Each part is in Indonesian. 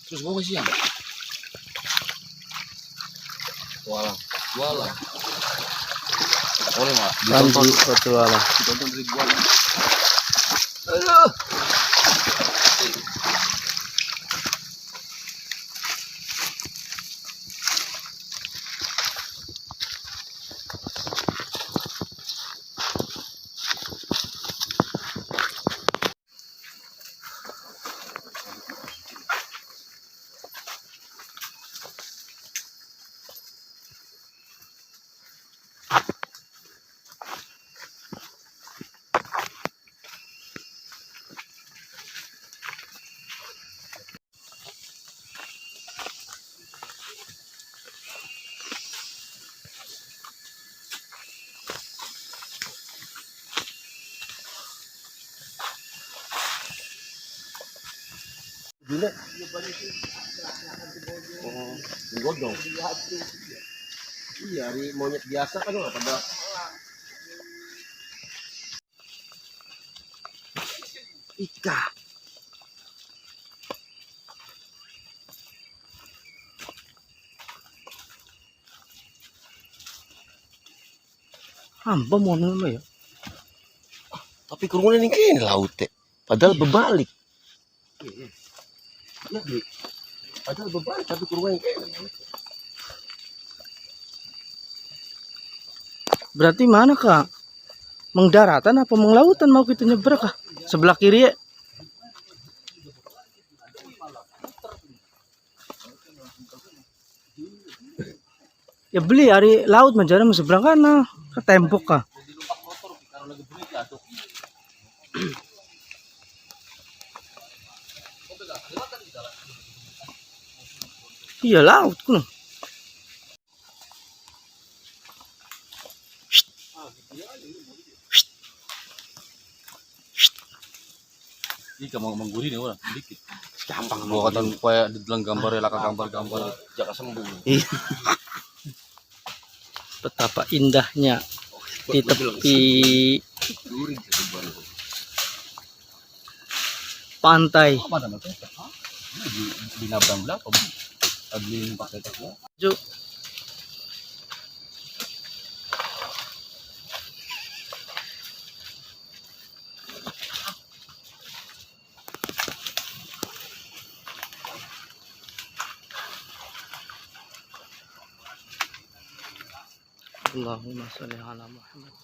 Terus bawa siang. Walah, walah. Boleh mak? Ditonton petualang. Ditonton dari gua. Aduh. Gila. Godong. Iya, ini monyet biasa kan nggak pada. Ika. Hamba mau nemu ya. Tapi kerumunan ini kayaknya laut teh. Padahal berbalik. Iya, padahal berbalik tapi kerumunan kayaknya laut. Berarti mana kak? Mengdaratan apa menglautan mau kita nyebrang kah? Sebelah kiri ya? Ya beli hari laut menjadi seberang kana ke tembok kah? Iya laut kuno. Jika mau menggurih nih orang sedikit. Gampang gua kata kayak di dalam gambar ya gambar jaka sembuh. Iya. Betapa indahnya di tepi pantai. Apa namanya? Di nabang berapa? Beli pakai tas. Juk. Allahumma sholli ala Muhammad.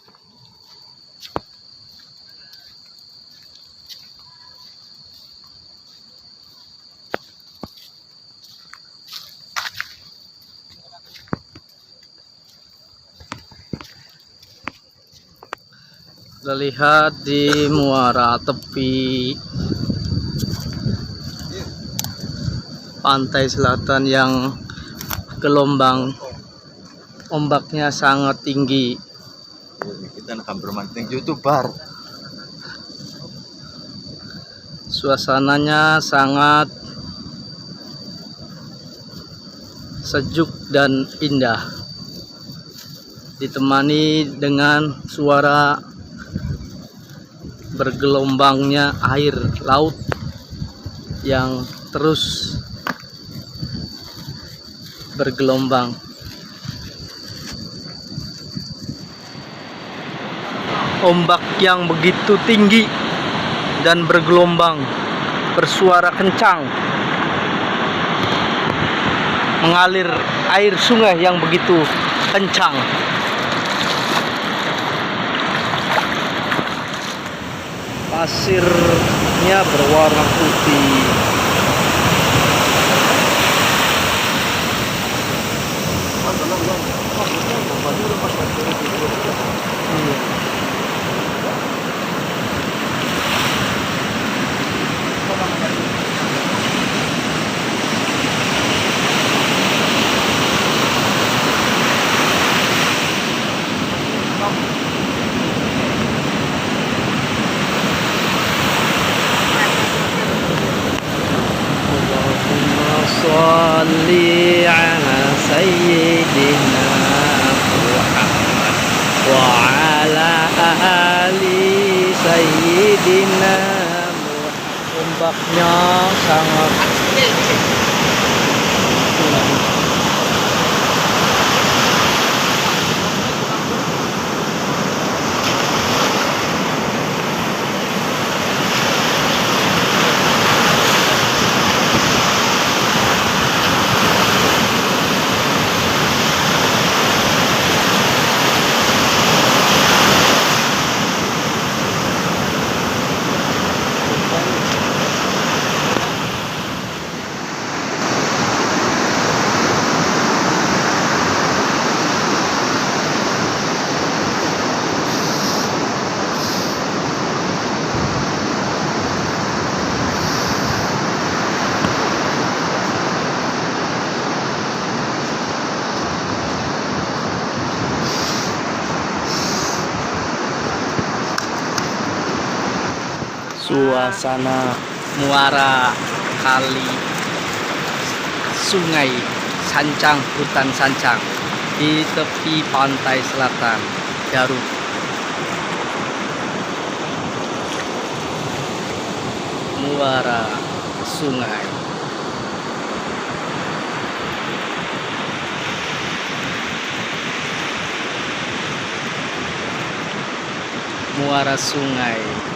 Kita lihat di muara tepi pantai selatan yang gelombang ombaknya sangat tinggi. Kita akan bermancing YouTuber. Suasananya sangat sejuk dan indah, ditemani dengan suara bergelombangnya air laut yang terus bergelombang. Ombak yang begitu tinggi dan bergelombang bersuara kencang, mengalir air sungai yang begitu kencang. Pasirnya berwarna putih. Sholli ala sayyidina Muhammad wa ala ali sayyidina Muhammad. Ombaknya sangat suasana muara kali sungai Sancang, hutan Sancang di tepi pantai selatan Garut. Muara sungai. Muara sungai.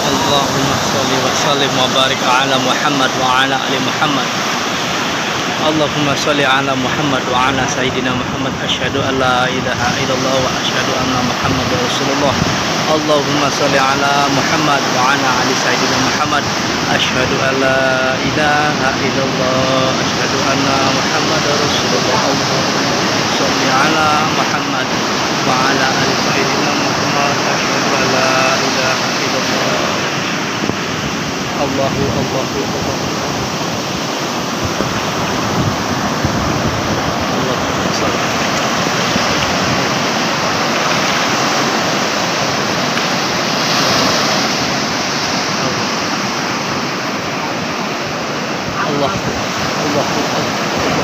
Allahumma sholli wa sallim wa barik ala Muhammad wa ala ali Muhammad. Allahumma sholli ala Muhammad wa ala sayyidina Muhammad. Asyhadu an la ilaha illallah wa asyhadu anna Muhammadar Rasulullah. Allahumma sholli ala Muhammad wa ala ali sayyidina Muhammad. Asyhadu an la ilaha illallah, asyhadu anna Muhammadar Rasulullah. Allahumma sholli ala Muhammad wa ala ali sayyidina Muhammad. Asyhadu an la ilaha illallah. Allahu Allahu Allahu. Allah Allah Allah.